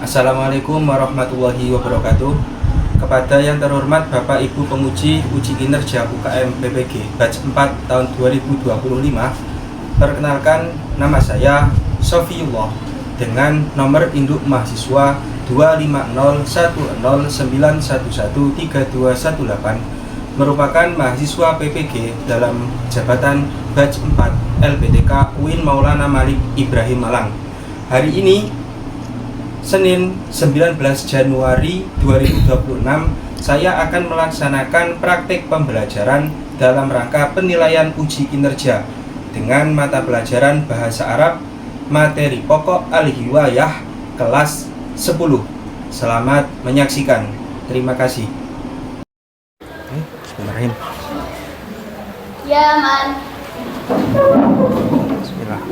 Assalamualaikum warahmatullahi wabarakatuh. Kepada yang terhormat Bapak Ibu penguji uji kinerja UKM PPG batch 4 tahun 2025, perkenalkan nama saya Sofiullah dengan nomor induk mahasiswa 2501091132118, merupakan mahasiswa PPG dalam jabatan batch 4 LPTK UIN Maulana Malik Ibrahim Malang. Hari ini Senin 19 Januari 2026, saya akan melaksanakan praktik pembelajaran dalam rangka penilaian uji kinerja dengan mata pelajaran Bahasa Arab materi pokok Al-Hiwayah kelas 10. Selamat menyaksikan. Terima kasih. Bismillahirrahmanirrahim. Ya, Man. Bismillah.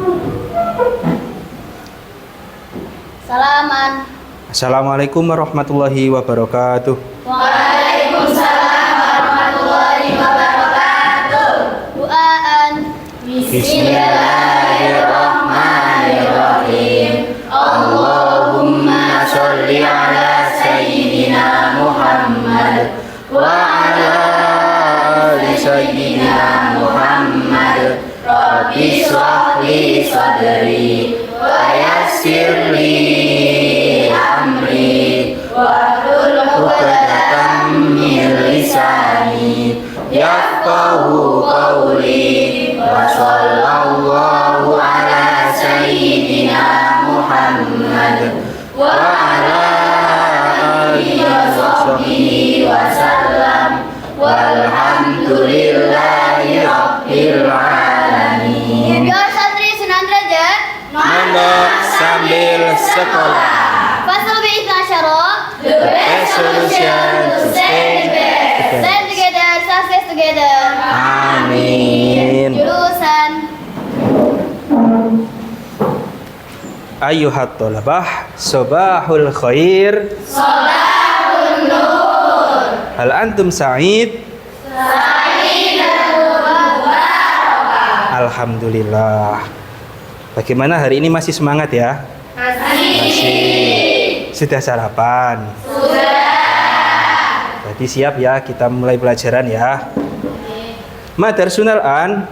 Salaman. Assalamualaikum warahmatullahi wabarakatuh. Waalaikumsalam warahmatullahi wabarakatuh. Duaan. Bismillahirrahmanirrahim. Allahumma sholli ala sayyidina Muhammad wa ala ali sayyidina Muhammad. Rabbi shrah li sadri wa yassir li amri wahlul 'uqdatam min lisani yafqahu qawli wa sallallahu ala sayyidina Muhammad wa ala alihi wa sahbihi wa sallam walhamdulillahi rabbil alamin. Biar santri Sunan Derajat Mondok sambil sekolah. Fasal B-Isyara, the best solution to stay best. Stand together, success together. Amin. Jurusan Ayyuhat thalabah, sobahul khair. Salahun Nur. Hal antum sa'id? Alhamdulillah. Bagaimana hari ini, masih semangat ya? Masih. Sudah sarapan? Sudah. Berarti siap ya, kita mulai pelajaran ya. Ma darsunal an?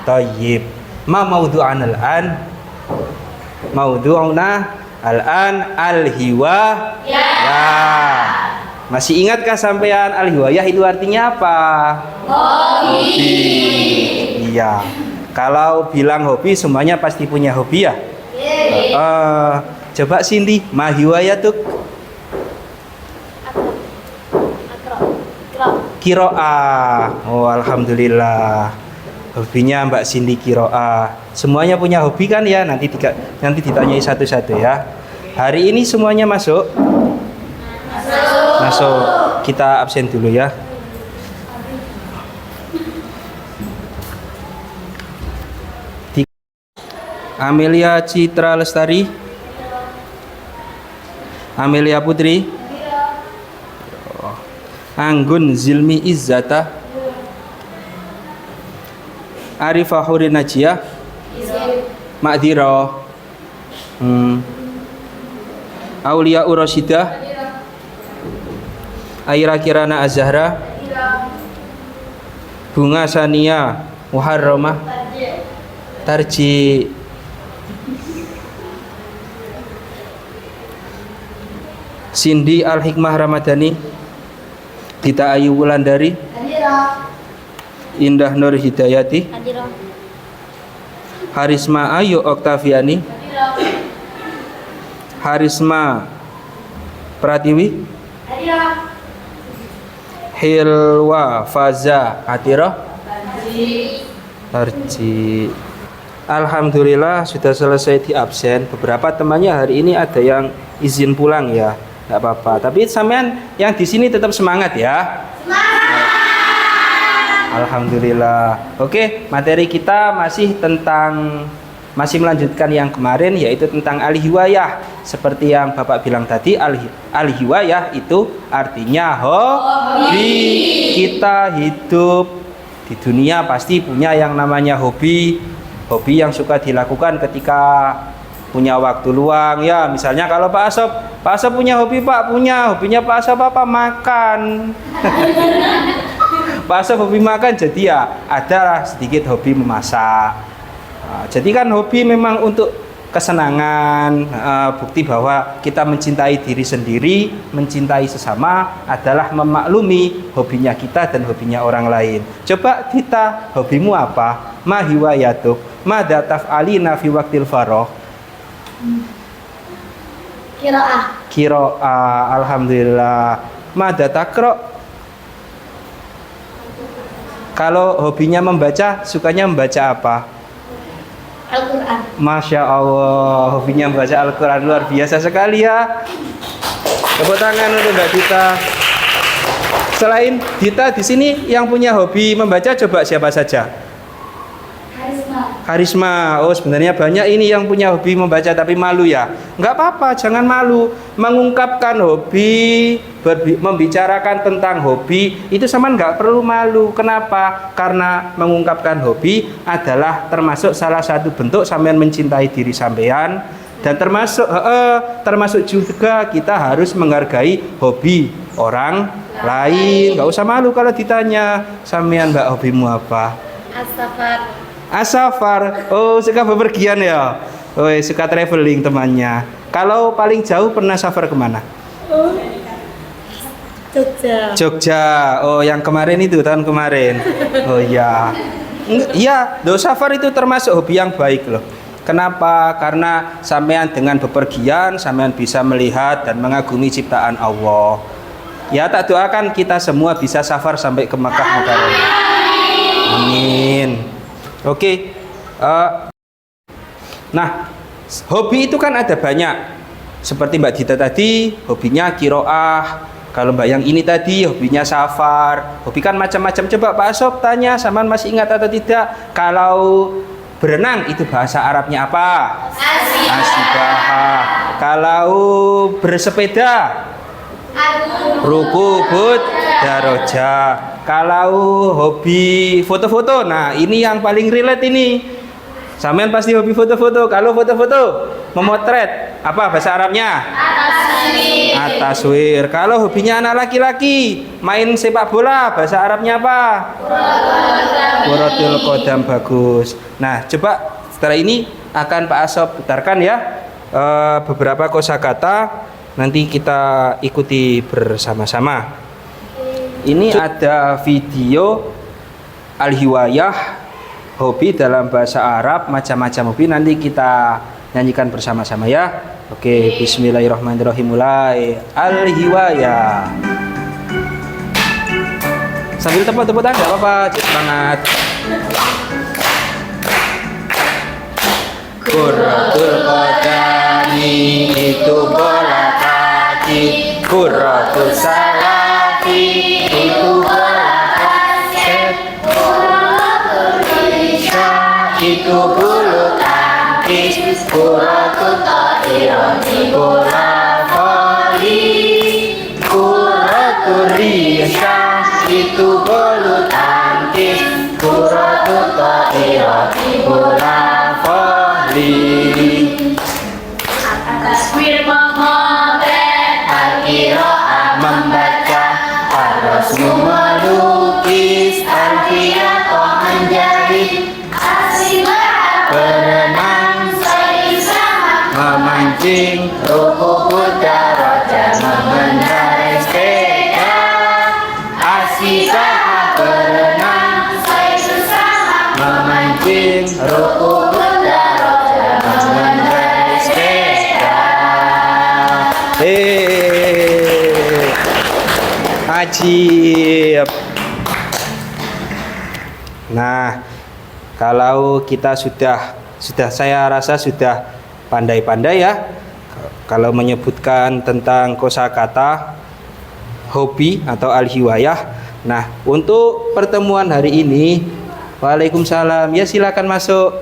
Tayyib. Ma mawdu'an al-an? Mawdu'una al-an al-hiwayah. Masih ingatkah sampean al-hiwayah itu artinya apa? Hobi. Iya. Kalau bilang hobi, semuanya pasti punya hobi ya? Coba Cindy, ma hiwayatuk? Kiro'ah. Oh, alhamdulillah. Hobinya Mbak Cindy kiro'ah. Semuanya punya hobi kan ya? Nanti ditanyai satu-satu ya. Hari ini semuanya masuk? Masuk. Kita absen dulu ya. Amelia Citra Lestari. Amelia Putri. Anggun Zilmi Izzata. Arifah Huri Najiyah. Ma'diro. Aulia Uroshidah. Aira Kirana Azhara. Bunga Sania Muharramah. Tarji. Cindy Al-Hikmah Ramadhani. Dita Ayu Wulandari. Indah Nur Hidayati. Harisma Ayu Oktaviani. Harisma Pratiwi. Hilwa Faza Atira. Tarji. Alhamdulillah sudah selesai di absen. Beberapa temannya hari ini ada yang izin pulang ya, nggak apa-apa. Tapi sampean yang di sini tetap semangat ya. Alhamdulillah. Oke, materi kita masih melanjutkan yang kemarin, yaitu tentang al-hiwayah. Seperti yang Bapak bilang tadi, al-hiwayah itu artinya hobi. Kita hidup di dunia pasti punya yang namanya hobi. hobi yang suka dilakukan ketika punya waktu luang ya. Misalnya kalau Pak Asop punya hobi Pak, hobinya Pak Asop apa? Makan. Pak Asop hobi makan, jadi ya adalah sedikit hobi memasak. Jadi kan hobi memang untuk kesenangan, bukti bahwa kita mencintai diri sendiri, mencintai sesama adalah memaklumi hobinya kita dan hobinya orang lain. Coba Dita, hobimu apa? Ma hiwayatuk, madza taf'alina fi waqtil faragh? Qiraah, alhamdulillah. Madza taqra? Kalau hobinya membaca, sukanya membaca apa? Al-Quran. Masya Allah, hobinya membaca Al-Quran luar biasa sekali ya. Tepuk tangan untuk Mbak Dita. Selain Dita di sini yang punya hobi membaca coba siapa saja? Karisma. Oh, sebenarnya banyak ini yang punya hobi membaca tapi malu ya. Enggak apa-apa, jangan malu. Mengungkapkan hobi, membicarakan tentang hobi itu sama enggak perlu malu. Kenapa? Karena mengungkapkan hobi adalah termasuk salah satu bentuk sampean mencintai diri sampean, dan termasuk juga kita harus menghargai hobi orang lain. Enggak usah malu kalau ditanya, sampean Mbak hobimu apa? Asafar. Oh, suka bepergian ya. Oh, suka traveling temannya. Kalau paling jauh pernah safar kemana? Jogja. Oh, yang kemarin itu, tahun kemarin. Oh ya. Iya, safar itu termasuk hobi yang baik loh. Kenapa? Karena sampean dengan bepergian, sampean bisa melihat dan mengagumi ciptaan Allah. Ya, tak doakan kita semua bisa safar sampai ke Makkah Mukarramah. Amin. Oke, nah hobi itu kan ada banyak. Seperti Mbak Dita tadi, hobinya qiraah. Kalau Mbak yang ini tadi, hobinya safar. Hobi kan macam-macam. Coba Pak Asop tanya, saman masih ingat atau tidak? Kalau berenang itu bahasa Arabnya apa? Asibah. Kalau bersepeda, rukubut daroja. Kalau hobi foto-foto, nah ini yang paling relate ini. Sampean pasti hobi foto-foto. Kalau foto-foto, memotret, apa bahasa Arabnya? Ataswir. Kalau hobinya anak laki-laki, main sepak bola, bahasa Arabnya apa? Kuratul Qadam. Bagus. Nah, coba setelah ini akan Pak Asop putarkan ya beberapa kosakata. Nanti kita ikuti bersama-sama. Ini ada video al-hiwayah, hobi dalam bahasa Arab, macam-macam hobi. Nanti kita nyanyikan bersama-sama ya. Oke, bismillahirrahmanirrahim. Mulai al-hiwayah. Sambil tepuk-tepuk tangan, enggak apa-apa, semangat. Qurratul qadami itu bola kaki, qurratul salafi itu bola basket, itu bulu tangkis, qurratul ta'irati bola voli, qurratul risyah itu bulu tangkis, qurratul ta'irati bola voli. Taswir memotret, al-qiraah membaca, ar-rasmu melukis, al-qiyatoh menjahit, asibah berenang, memancing, rukubut daroja mengendarai sepeda, asibah berenang, memancing, rukubut daroja mengendarai sepeda. Ajib. Nah, kalau kita sudah saya rasa sudah pandai-pandai ya kalau menyebutkan tentang kosakata hobi atau al-hiwayah. Nah, untuk pertemuan hari ini, waalaikumsalam. Ya, silakan masuk.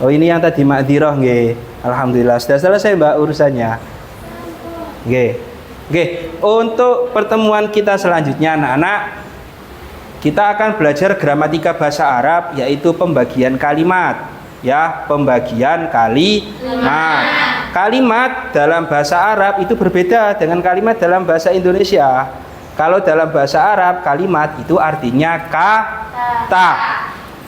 Oh, ini yang tadi Makdirah nggih. Alhamdulillah sudah selesai Mbak urusannya. Nggih. Untuk pertemuan kita selanjutnya anak-anak, kita akan belajar gramatika bahasa Arab, yaitu pembagian kalimat. Ya, pembagian kalimat. Kalimat dalam bahasa Arab itu berbeda dengan kalimat dalam bahasa Indonesia. Kalau dalam bahasa Arab, kalimat itu artinya kata.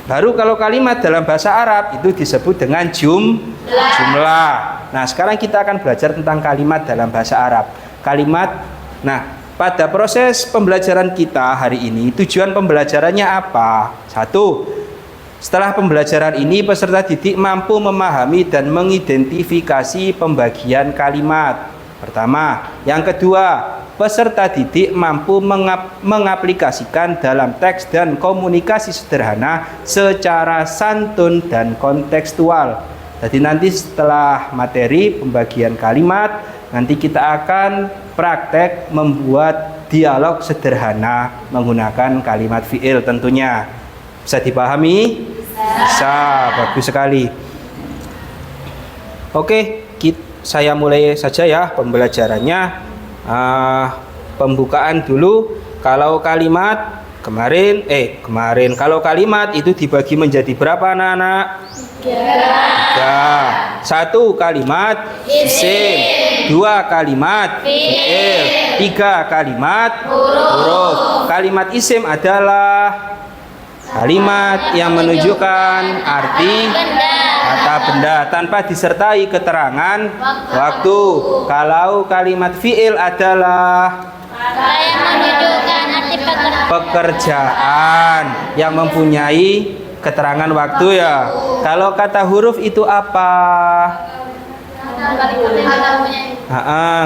Baru kalau kalimat dalam bahasa Arab itu disebut dengan jumlah. Nah, sekarang kita akan belajar tentang kalimat dalam bahasa Arab. Kalimat. Nah, pada proses pembelajaran kita hari ini, tujuan pembelajarannya apa? 1. Setelah pembelajaran ini, peserta didik mampu memahami dan mengidentifikasi pembagian kalimat. Pertama. Yang kedua, peserta didik mampu mengaplikasikan dalam teks dan komunikasi sederhana secara santun dan kontekstual. Jadi nanti setelah materi pembagian kalimat, nanti kita akan praktek membuat dialog sederhana menggunakan kalimat fi'il tentunya. Bisa dipahami? Bisa, bagus sekali. Oke, saya mulai saja ya pembelajarannya. Pembukaan dulu. Kalau kalimat kalau kalimat itu dibagi menjadi berapa anak-anak? 3. 1 kalimat isim, 2 kalimat fi'il, 3 kalimat huruf. Kalimat isim adalah kalimat yang menunjukkan arti kata benda tanpa disertai keterangan waktu. Kalau kalimat fi'il adalah yang menunjukkan arti pekerjaan yang mempunyai keterangan waktu ya. Kalau kata huruf itu apa?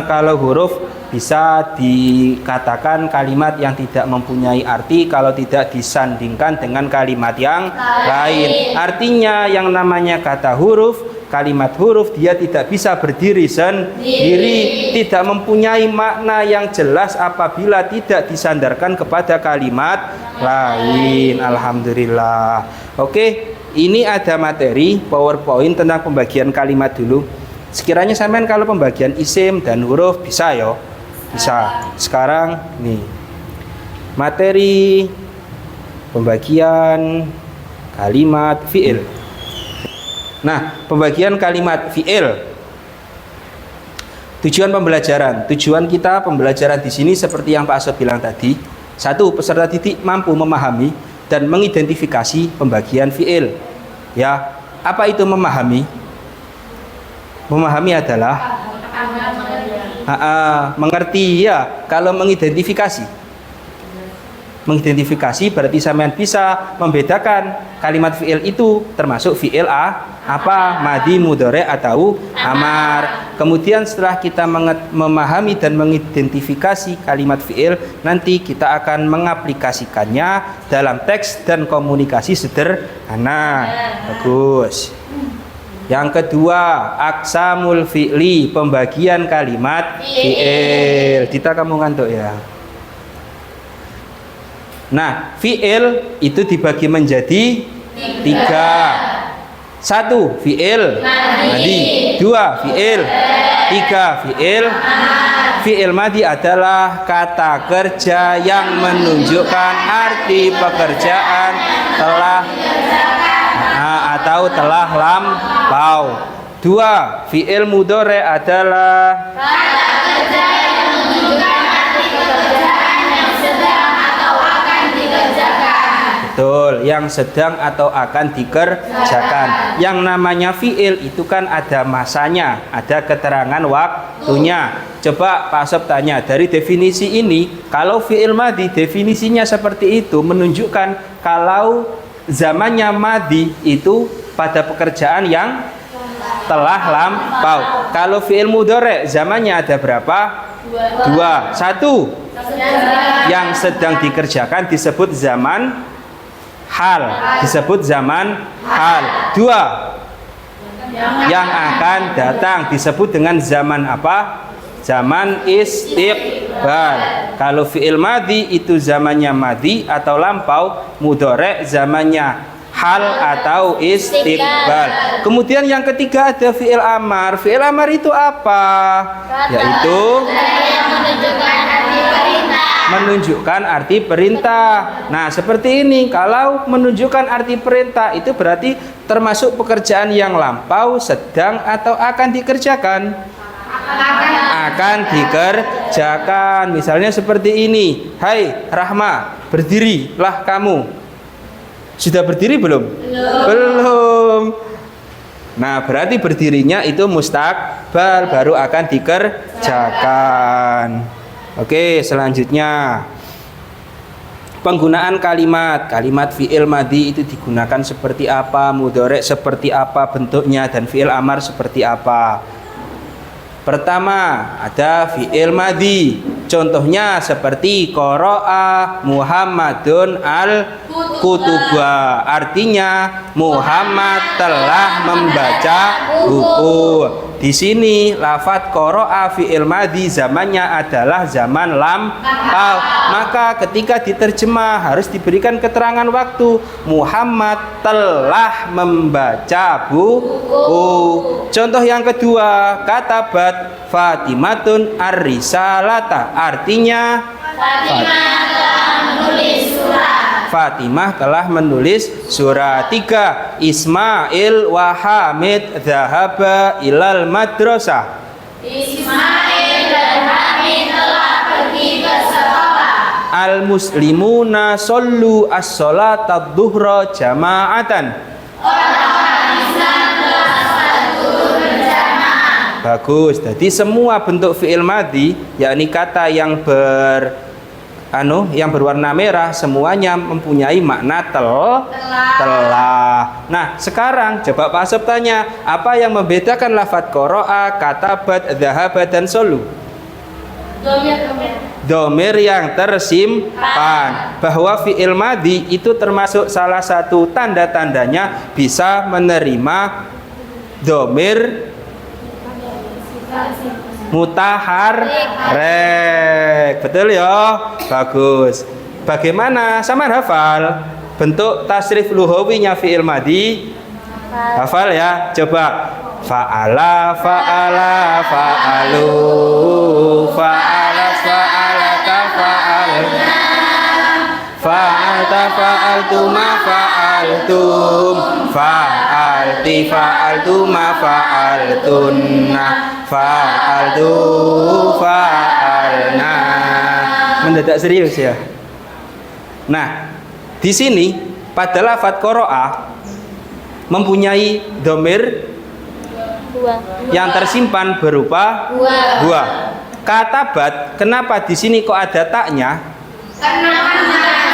Kalau huruf bisa dikatakan kalimat yang tidak mempunyai arti kalau tidak disandingkan dengan kalimat yang lain. Artinya yang namanya kata huruf, kalimat huruf dia tidak bisa berdiri sendiri, tidak mempunyai makna yang jelas apabila tidak disandarkan kepada kalimat lain. Alhamdulillah. Oke, ini ada materi PowerPoint tentang pembagian kalimat dulu. Sekiranya sampean kalau pembagian isim dan huruf bisa ya? Bisa. Sekarang nih materi pembagian kalimat fi'il. Nah, pembagian kalimat fi'il. Tujuan pembelajaran. Tujuan kita pembelajaran di sini seperti yang Pak Asep bilang tadi. 1. Peserta didik mampu memahami dan mengidentifikasi pembagian fi'il. Ya, apa itu memahami? Memahami adalah mengerti ya. Kalau mengidentifikasi berarti sampean bisa membedakan kalimat fi'il itu termasuk fi'il apa, madi, mudhari atau amar. Kemudian setelah kita memahami dan mengidentifikasi kalimat fi'il, nanti kita akan mengaplikasikannya dalam teks dan komunikasi sederhana. Bagus. Yang kedua, aqsamul fi'li, pembagian kalimat fi'il. Dita kamu ngantuk ya. Nah, fi'il itu dibagi menjadi 3. 1 fi'il madi, 2 fi'il, 3 fi'il. Fi'il madi adalah kata kerja yang menunjukkan arti pekerjaan telah atau telah lampau. 2 fi'il mudhari adalah kata kerja yang menunjukkan arti pekerjaan yang sedang atau akan dikerjakan. Betul, yang sedang atau akan dikerjakan. Yang namanya fi'il itu kan ada masanya, ada keterangan waktunya. Coba Pak Asep tanya, dari definisi ini, kalau fi'il madi definisinya seperti itu menunjukkan kalau zamannya madi itu pada pekerjaan yang telah lampau. Kalau fi'il mudhari zamannya ada berapa? 2. 1 yang sedang dikerjakan disebut zaman hal, disebut zaman hal. 2 yang akan datang disebut dengan zaman apa? Zaman istiqbal. Kalau fi'il madi itu zamannya madi atau lampau, mudhari zamannya hal atau istiqbal. Kemudian yang ketiga ada fi'il amar. Fi'il amar itu apa? Yaitu yang menunjukkan arti perintah. menunjukkan arti perintah. Nah, seperti ini. Kalau menunjukkan arti perintah itu berarti termasuk pekerjaan yang lampau, sedang, atau akan dikerjakan. Akan dikerjakan. Misalnya seperti ini. Hai Rahma, berdirilah kamu. Sudah berdiri belum? Belum. Nah, berarti berdirinya itu mustakbal, baru akan dikerjakan. Oke, selanjutnya penggunaan kalimat. Kalimat fi'il madhi itu digunakan seperti apa, mudhari' seperti apa bentuknya, dan fi'il amar seperti apa. Pertama, ada fi'il madhi. Contohnya seperti qara'a Muhammadun al-kutuba. Artinya Muhammad telah membaca buku. Di sini lafadz qara'a fi'il madhi zamannya adalah zaman lampau. Maka ketika diterjemah harus diberikan keterangan waktu. Muhammad telah membaca buku. Contoh yang kedua, katabat Fatimatun ar-risalata. Artinya Fatimah telah menulis surat. 3. Ismail wa Hamid dhahaba ilal madrasah. Ismail dan Hamid telah pergi ke sekolah. Al muslimuna shollu as-sholata dhuhra jama'atan. Bagus. Jadi semua bentuk fi'il madhi, yakni kata yang berwarna merah, semuanya mempunyai makna telah. Nah, sekarang coba Pak Asep tanya, apa yang membedakan lafadz qara'a, katabat, dhahaba, dan solu? Domir yang tersimpan. Bahwa fi'il madhi itu termasuk salah satu tanda-tandanya bisa menerima domir mutaharrik. Betul ya? Bagus. Bagaimana? Sama hafal bentuk tasrif luhawinya fi'il madhi? Hafal ya? Coba. Fa'ala, fa'ala, fa'alu, fa'ala, fa'alata, fa'alna, fa'alta, fa'altuma, fa'altum, fa'alti, fa'altuma, fa'altunna, fa'altu, fa'alna. Mendadak serius ya. Nah, di sini pada lafadz qara'a mempunyai domir yang tersimpan berupa buah. Katabat, kenapa di sini kok ada taknya?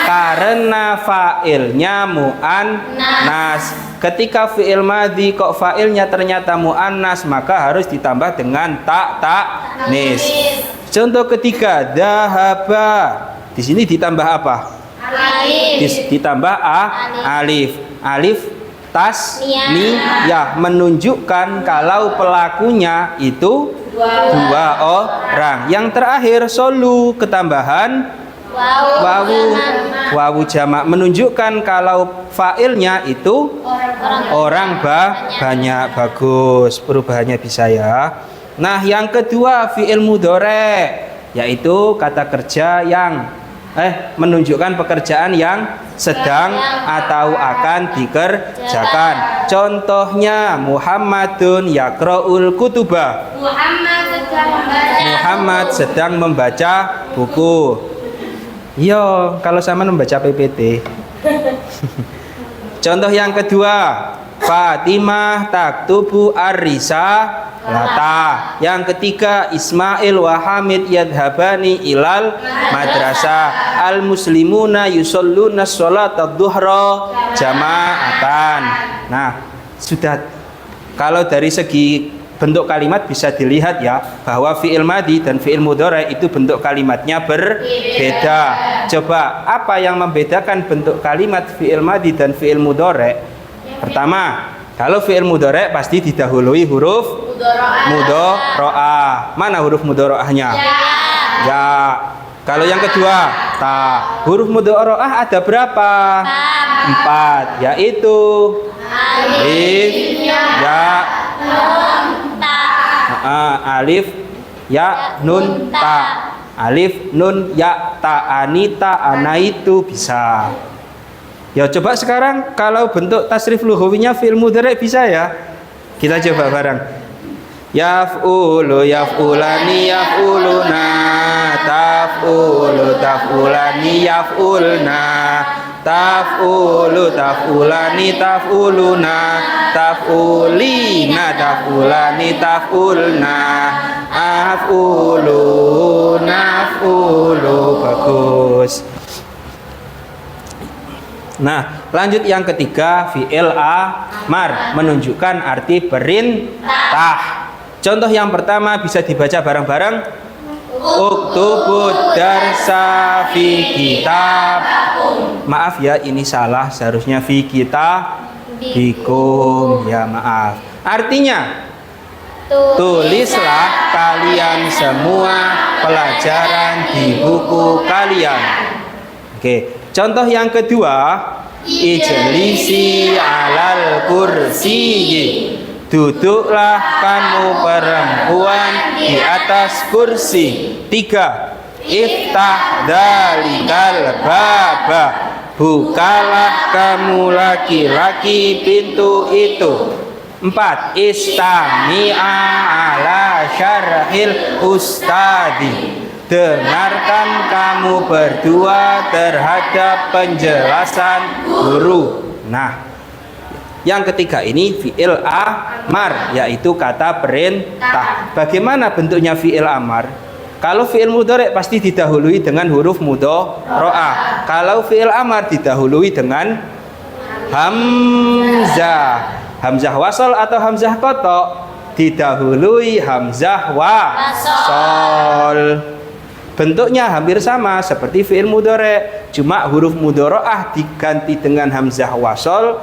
Karena fa'ilnya mu'annas. Ketika fi'il madhi kok fa'ilnya ternyata mu'annas, maka harus ditambah dengan ta'nis. Contoh ketiga, dhahaba. Di sini ditambah apa? Alif. Ditambah alif. Alif tasniyah menunjukkan kalau pelakunya itu dua orang. Yang terakhir solu ketambahan wawu jamak menunjukkan kalau fa'ilnya itu orang banyak. Bagus, perubahannya bisa ya. Nah, yang kedua fi'il mudhari', yaitu kata kerja yang menunjukkan pekerjaan yang sedang atau akan dikerjakan. Contohnya Muhammadun yaqra'ul kutuba. Muhammad sedang membaca buku. Yo, kalau sama membaca PPT. Contoh yang kedua, Fatimah taktubu ar-risalata. Yang ketiga, Ismail wa Hamid yadhabani ilal madrasah. Al muslimuna yusalluna sholata dhuhra jama'atan. Nah, sudah. Kalau dari segi bentuk kalimat bisa dilihat ya, bahwa fi'il madhi dan fi'il mudhari' itu bentuk kalimatnya berbeda. Coba, apa yang membedakan bentuk kalimat fi'il madhi dan fi'il mudhari'? Pertama, kalau fi'il mudhari' pasti didahului huruf mudhari'ah. Mana huruf mudhari'ahnya? Ya. Kalau yang kedua, ta. Huruf mudhari'ah ada berapa? 4, yaitu alif, ya, nun, ta. Alif, ya, nun, ta. Alif, nun, ya, ta'ani, ta'ana itu bisa. Ya coba sekarang kalau bentuk tasrif lughawinya fi'il mudhari bisa ya? Kita coba bareng. Yaf'ulu, yaf'ulani, yaf'uluna, taf'ulu, taf'ulani, yaf'ulna, taf'ulu, taf'ulani, taf'uluna, taf'ulina, taf'ulani, taf'ulna, af'ulu, naf'ulu. Bagus. Nah, lanjut yang ketiga, fi'il amar menunjukkan arti perintah. Contoh yang pertama bisa dibaca bareng-bareng. Uktubud darsa fi kitab. Maaf ya, ini salah, seharusnya fi kitabikum. Ya maaf. Artinya, tulislah kalian semua pelajaran di buku kalian. Oke. Contoh yang kedua, ijlisi alal kursiyyi. Duduklah kamu perempuan di atas kursi. 3. Iftah dalikal baba. Bukalah kamu laki-laki pintu itu. 4. Istami'a ala syarhil ustadi. Dengarkan kamu berdua terhadap penjelasan guru. Nah, yang ketiga ini fi'il amar, yaitu kata perintah. Bagaimana bentuknya fi'il amar? Kalau fi'il mudhari pasti didahului dengan huruf mudhari'ah. Kalau fi'il amar didahului dengan hamzah. Hamzah wasal atau hamzah qata? Didahului hamzah wasal. Bentuknya hampir sama seperti fi'il mudhari, cuma huruf mudhari'ah diganti dengan hamzah wasal,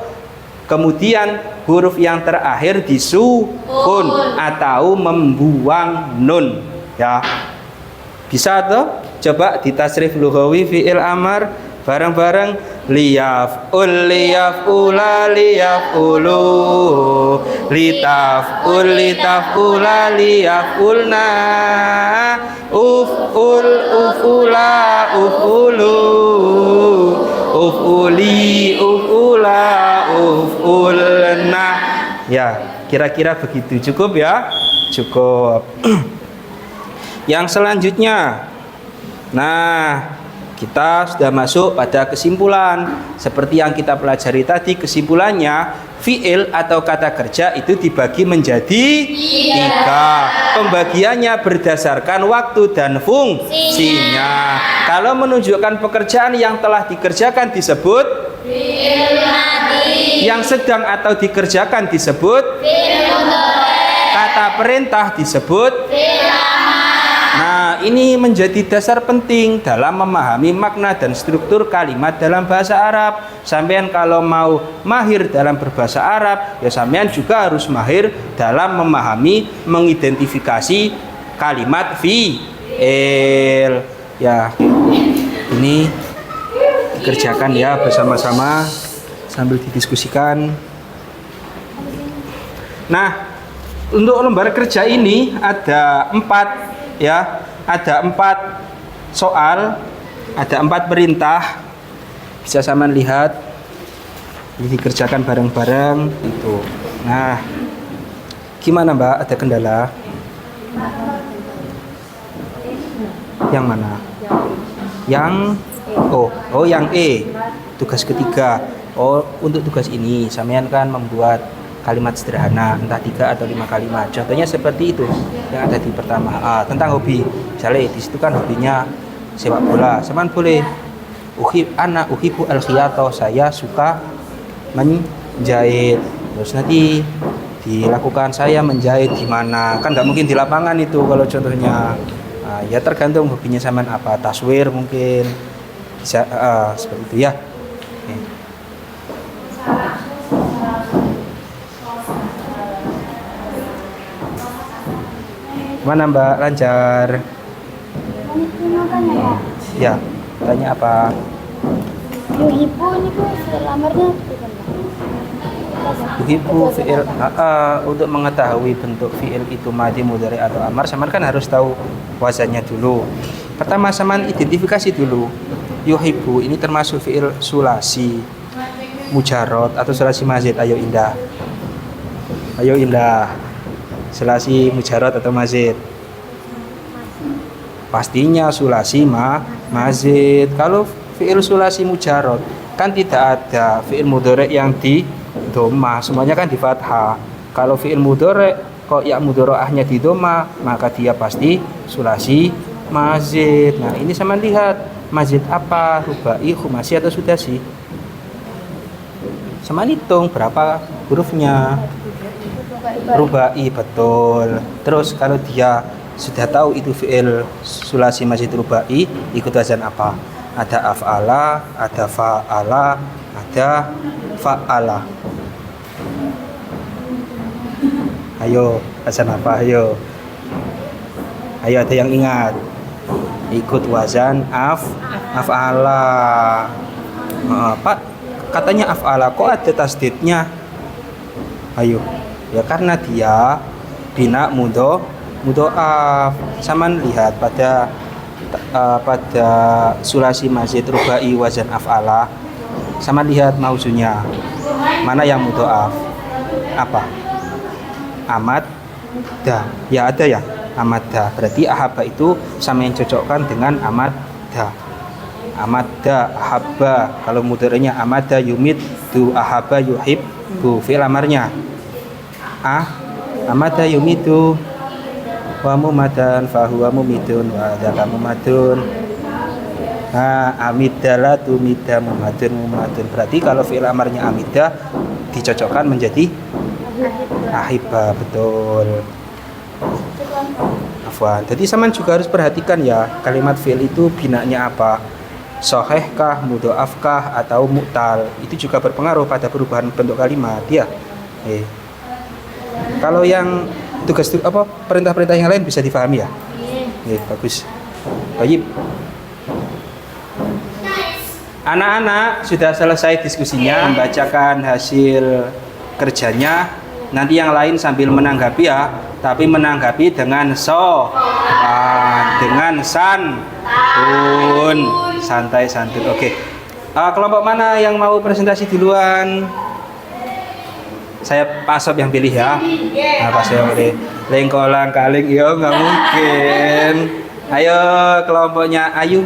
kemudian huruf yang terakhir disukun atau membuang nun. Ya, bisa tuh? Coba ditasrif lughawi fi'il amar bareng-bareng. Liyaf'ul, liyaf'ula, liyaf'ulu, litaf'ul, litaf'ula, liyaf'ulna, uf'ul, uf'ula, uf'ulu, uf'uli, uf'ula, uf'ulna. Ya, kira-kira begitu. Cukup ya? Cukup. Yang selanjutnya, nah, kita sudah masuk pada kesimpulan. Seperti yang kita pelajari tadi, kesimpulannya fi'il atau kata kerja itu dibagi menjadi 3. Pembagiannya berdasarkan waktu dan fungsinya. Kalau menunjukkan pekerjaan yang telah dikerjakan disebut fi'il madhi. Yang sedang atau dikerjakan disebut fi'il mudhari. Kata perintah disebut fi'il amar. Nah, ini menjadi dasar penting dalam memahami makna dan struktur kalimat dalam bahasa Arab. Sampean kalau mau mahir dalam berbahasa Arab, ya sampean juga harus mahir dalam memahami, mengidentifikasi kalimat fi'il. Ya, ini dikerjakan ya bersama-sama sambil didiskusikan. Nah, untuk lembar kerja ini ada 4 ya, ada 4 soal, ada 4 perintah. Bisa sama lihat, ini dikerjakan bareng-bareng itu. Nah, gimana Mbak? Ada kendala? Yang mana? Yang yang E. Tugas ketiga. Oh, untuk tugas ini sampean kan membuat kalimat sederhana, entah 3 atau 5 kalimat. Contohnya seperti itu yang ada di pertama. Tentang hobi. Misalnya di situ kan hobinya sepak bola. Seman boleh uhibbu al-khiyata, saya suka menjahit. Terus nanti dilakukan saya menjahit di mana? Kan nggak mungkin di lapangan itu kalau contohnya. Ya tergantung hobinya sampean apa. Taswir mungkin. Bisa seperti itu ya. Oke. Mana Mbak, lancar? Ya, tanya apa? Yuhibu ini fi'il amarnya Yuhibu fi'il untuk mengetahui bentuk fi'il itu madhi, mudhari atau amar, sama kan harus tahu wazannya dulu. Pertama saman identifikasi dulu. Yuhibbu ini termasuk fi'il sulasi mujarrad atau sulasi mazid. Ayo Indah. Ayo Indah. Sulasi mujarrad atau mazid? Pastinya sulasi mazid. Kalau fi'il sulasi mujarrad kan tidak ada fi'il mudhari yang di dhamma, semuanya kan di fathah. Kalau fi'il mudhari kok ya mudhari'ahnya di dhamma, maka dia pasti sulasi mazid. Nah, ini sama lihat mazid apa? Rubai, khumasi atau sudasi? Sama hitung berapa hurufnya. Rubai, betul. Terus kalau dia sudah tahu itu fi'il sulasi mazid rubai, ikut wazan apa? Ada af'ala, ada fa'ala, ada fa'ala. Ayo, wazan apa? Ayo. Ayo, ada yang ingat? Ikut wazan af'ala. Pak, katanya af'ala, kok ada tasdidnya? Ayo. Ya karena dia bina mudhoaf. Saman lihat pada sulasi mazid rubai wazan af'ala, sama lihat mauzunya mana yang mudhoaf. Apa? Amad da. Ya ada ya amad da, berarti ahaba itu sama yang cocokkan dengan amad da. Amad da ahabba, kalau mudhari'nya amada yumid du, ahaba yuhib bu. Fi'il amarnya amada yumidu wa mumadan fahuwa mumidun wa dzaka mumadun. Amidala tumida mumadun. Berarti kalau fi'il amarnya amida dicocokkan menjadi ahibba, betul. Afwan. Jadi saman juga harus perhatikan ya, kalimat fi'il itu binanya apa? Sahihkah, mudhoafkah atau mu'tal? Itu juga berpengaruh pada perubahan bentuk kalimat ya. Kalau yang tugas apa perintah-perintah yang lain bisa difahami ya? Bagus. Baik. Anak-anak sudah selesai diskusinya, membacakan hasil kerjanya. Nanti yang lain sambil menanggapi ya, tapi menanggapi dengan dengan santun, santai santun. Oke. Kelompok mana yang mau presentasi duluan? Saya Pak Sob yang pilih ya. Pak Sob yang pilih. Lengkolang kaling, yo nggak mungkin. Ayo kelompoknya Ayu.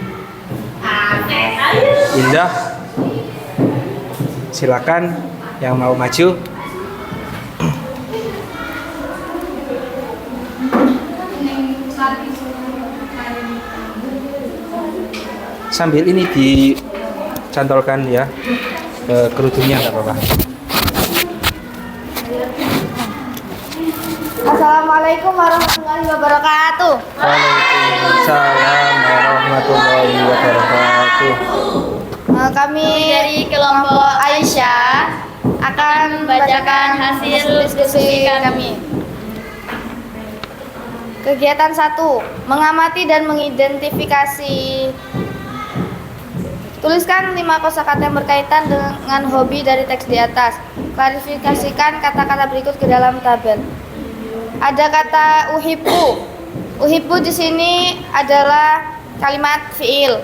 Indah. Silakan yang mau maju. Sambil ini dicantolkan ya kerudungnya, nggak apa-apa. Assalamualaikum warahmatullahi wabarakatuh. Waalaikumsalam warahmatullahi wabarakatuh. Kami dari kelompok Aisyah akan membacakan hasil diskusi kami. Kegiatan 1, mengamati dan mengidentifikasi. Tuliskan 5 kosakata yang berkaitan dengan hobi dari teks di atas. Klarifikasikan kata-kata berikut ke dalam tabel. Ada kata uhibbu. Uhibbu di sini adalah kalimat fiil.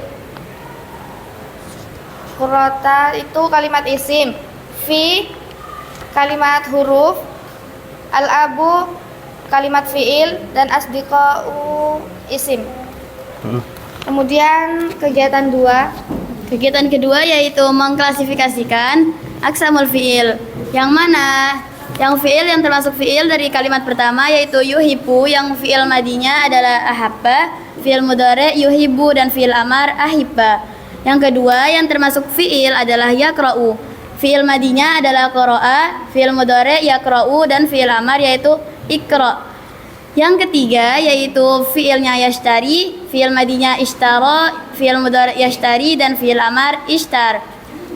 Qurrata itu kalimat isim. Fi kalimat huruf. Al-abu kalimat fiil dan asdiqa'u isim. Kemudian kegiatan 2. Kegiatan kedua yaitu mengklasifikasikan aqsamul fiil. Yang mana? Yang fiil yang termasuk fiil dari kalimat pertama yaitu yuhibbu, yang fiil madinya adalah ahabba, fiil mudhari yuhibbu, dan fiil amar ahibba. Yang kedua yang termasuk fiil adalah yaqra'u. Fiil madinya adalah qara'a, fiil mudhari yaqra'u, dan fiil amar yaitu iqra'. Yang ketiga yaitu fiilnya yashtari, fiil madinya ishtara, fiil mudhari yashtari, dan fiil amar ishtar.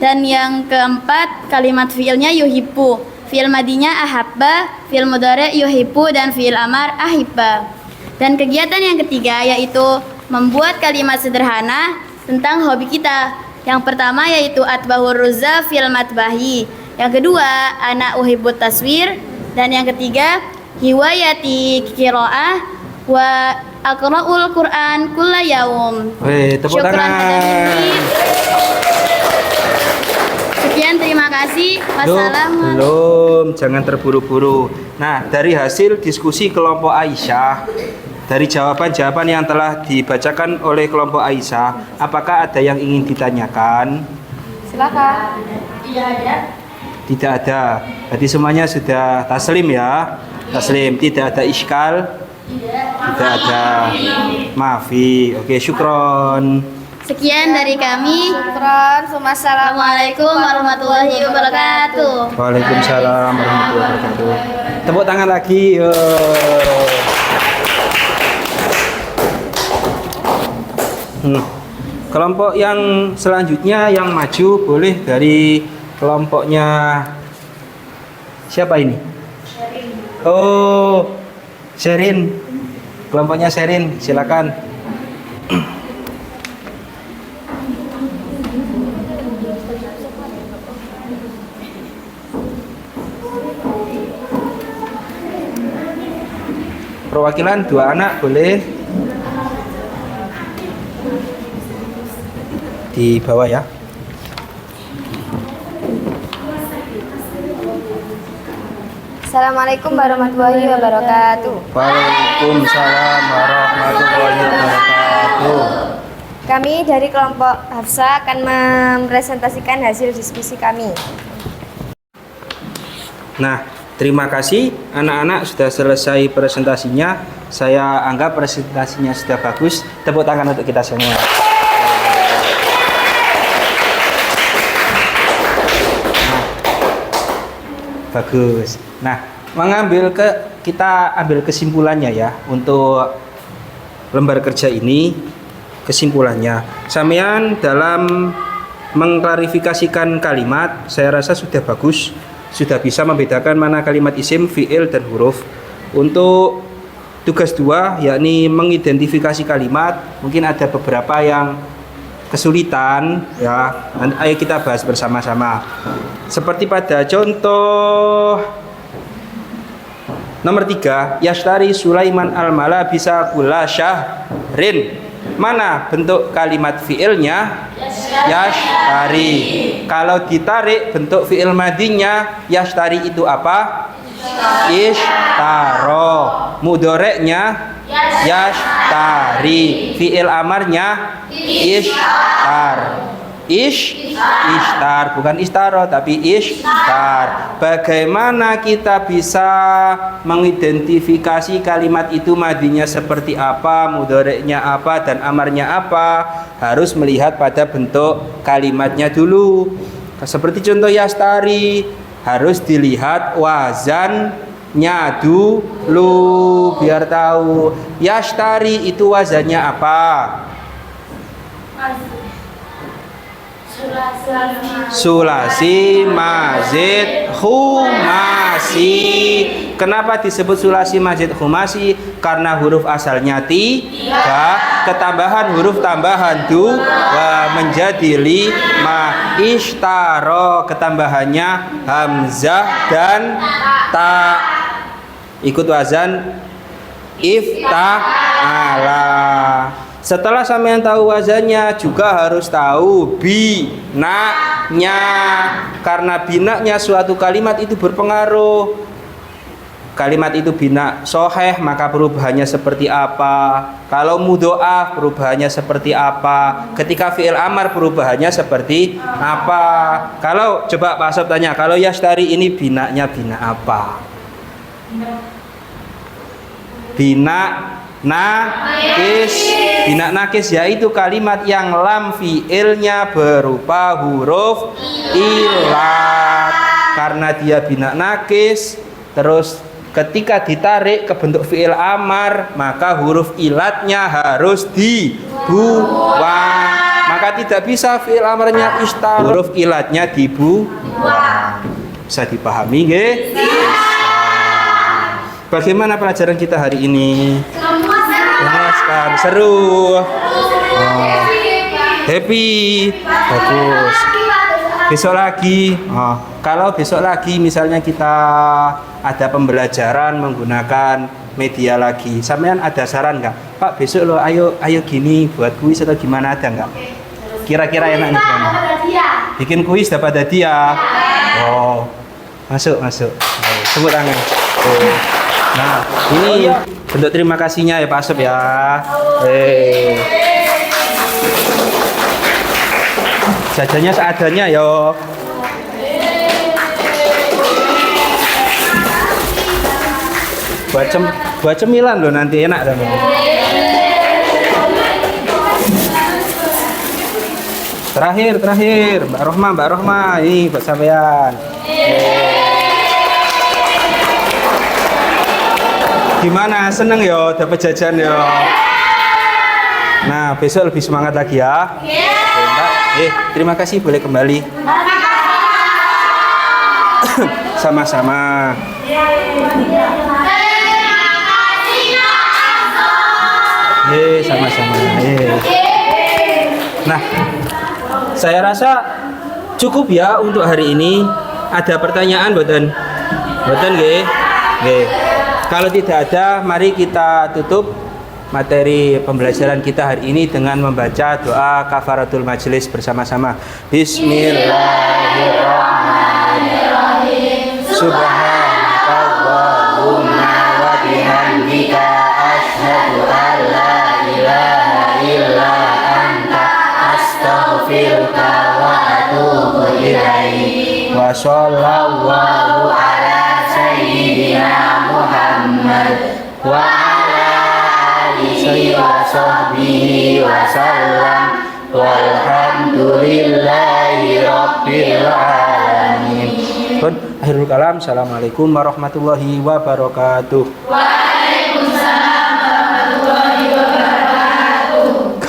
Dan yang keempat kalimat fiilnya yuhibbu. Fiil madinya ahabba, fiil mudhari yuhibbu, dan fiil amar ahibba. Dan kegiatan yang ketiga yaitu membuat kalimat sederhana tentang hobi kita. Yang pertama yaitu atbahur ruzza fil matbahi. Yang kedua ana uhibbut taswir. Dan yang ketiga hiwayati qiraah wa aqra'ul Qur'an kulla yaum. Weh, tepuk Syukran tangan. hadirin. Sekian, terima kasih. Wassalamualaikum. Belum, jangan terburu-buru. Nah, dari hasil diskusi kelompok Aisyah, dari jawaban-jawaban yang telah dibacakan oleh kelompok Aisyah, apakah ada yang ingin ditanyakan? Silakan. Tidak ada. Berarti semuanya sudah taslim ya. Taslim, tidak ada iskal. Tidak ada. Maafi. Oke, syukron. Sekian dari kami. Syukron. Assalamualaikum warahmatullahi wabarakatuh. Waalaikumsalam warahmatullahi wabarakatuh. Tepuk tangan lagi. Yo. Kelompok yang selanjutnya yang maju boleh dari kelompoknya siapa ini? Oh, Sherin. Kelompoknya Sherin, silakan. Perwakilan 2 anak boleh di bawah ya. Assalamualaikum warahmatullahi wabarakatuh. Waalaikumsalam warahmatullahi wabarakatuh. Kami dari kelompok Hafsa akan mempresentasikan hasil diskusi kami. Nah, terima kasih anak-anak sudah selesai presentasinya. Saya anggap presentasinya sudah bagus. Tepuk tangan untuk kita semua. Bagus. Nah, kita ambil kesimpulannya ya untuk lembar kerja ini. Kesimpulannya, sampean dalam mengklarifikasikan kalimat, saya rasa sudah bagus, sudah bisa membedakan mana kalimat isim, fi'il, dan huruf. Untuk tugas 2, yakni mengidentifikasi kalimat, mungkin ada beberapa yang kesulitan ya. Ayo kita bahas bersama-sama. Seperti pada contoh nomor 3, Yashtari Sulaiman al-mala bisa kula syahrin. Mana bentuk kalimat fiilnya? Yashtari. Kalau ditarik bentuk fiil madinya, yashtari itu apa? Ishtaro. Mudoreknya yashtari. Fiil amarnya ishtar. Ishtar, bukan istaro tapi ishtar. Bagaimana kita bisa mengidentifikasi kalimat itu madinya seperti apa, mudoreknya apa, dan amarnya apa? Harus melihat pada bentuk kalimatnya dulu. Seperti contoh yastari, harus dilihat wazannya dulu biar tahu yashtari itu wazannya apa. Sulasi, mazid, khumasi. Kenapa disebut sulasi, mazid, khumasi? Karena huruf asalnya 3, ketambahan huruf tambahan 2 menjadi 5. Ishtaro, ketambahannya hamzah dan ta. Ikut wazan ifta'ala. Setelah sampean tahu wazannya, juga harus tahu binanya. Karena binanya suatu kalimat itu berpengaruh. Kalimat itu bina soheh, maka perubahannya seperti apa? Kalau mudoaf, perubahannya seperti apa? Ketika fi'il amar, perubahannya seperti apa? Kalau coba Pak Asob tanya, kalau yashtari ini binanya bina apa? Bina nakis. Bina nakis yaitu kalimat yang lam fiilnya berupa huruf ilat. Karena dia bina nakis, terus ketika ditarik ke bentuk fiil amar, maka huruf ilatnya harus dibuang. Maka tidak bisa fiil amarnya istar, huruf ilatnya dibuang. Bisa dipahami nggih? Bagaimana pelajaran kita hari ini? Memuaskan, seru, happy, bagus. Besok lagi, kalau besok lagi misalnya kita ada pembelajaran menggunakan media lagi, sampean ada saran nggak? Pak besok lo ayo gini buat kuis atau gimana, ada nggak? Kira-kira enak nih gimana? Bikin kuis dapat hadiah. Oh, masuk. Oh, tepuk tangan. Oh. Nah, ini bentuk terima kasihnya ya Pak Asep ya. Jajannya seadanya yo. Buat cemilan loh nanti enak dong. Terakhir Mbak Rohma ini buat sampean. Gimana, seneng yo dapat jajan yo. Nah besok lebih semangat lagi ya. Mbak, terima kasih, boleh kembali. Sama-sama. Sama-sama. Nah, saya rasa cukup ya untuk hari ini. Ada pertanyaan boten nggih? Nggih. Kalau tidak ada, mari kita tutup materi pembelajaran kita hari ini dengan membaca doa kafaratul majelis bersama-sama. Bismillahirrahmanirrahim. Subhanakallahumma wa bihamdika asyhadu an la ilaha illa anta astaghfiruka wa atubu ilaik. Wa shallallahu ala sayyidina Muhammad wa ala alihi wa sahbihi wa sallam walhamdulillahi rabbil alamin. Akhirul kalam. Assalamualaikum warahmatullahi wabarakatuh. Waalaikumsalam warahmatullahi wabarakatuh.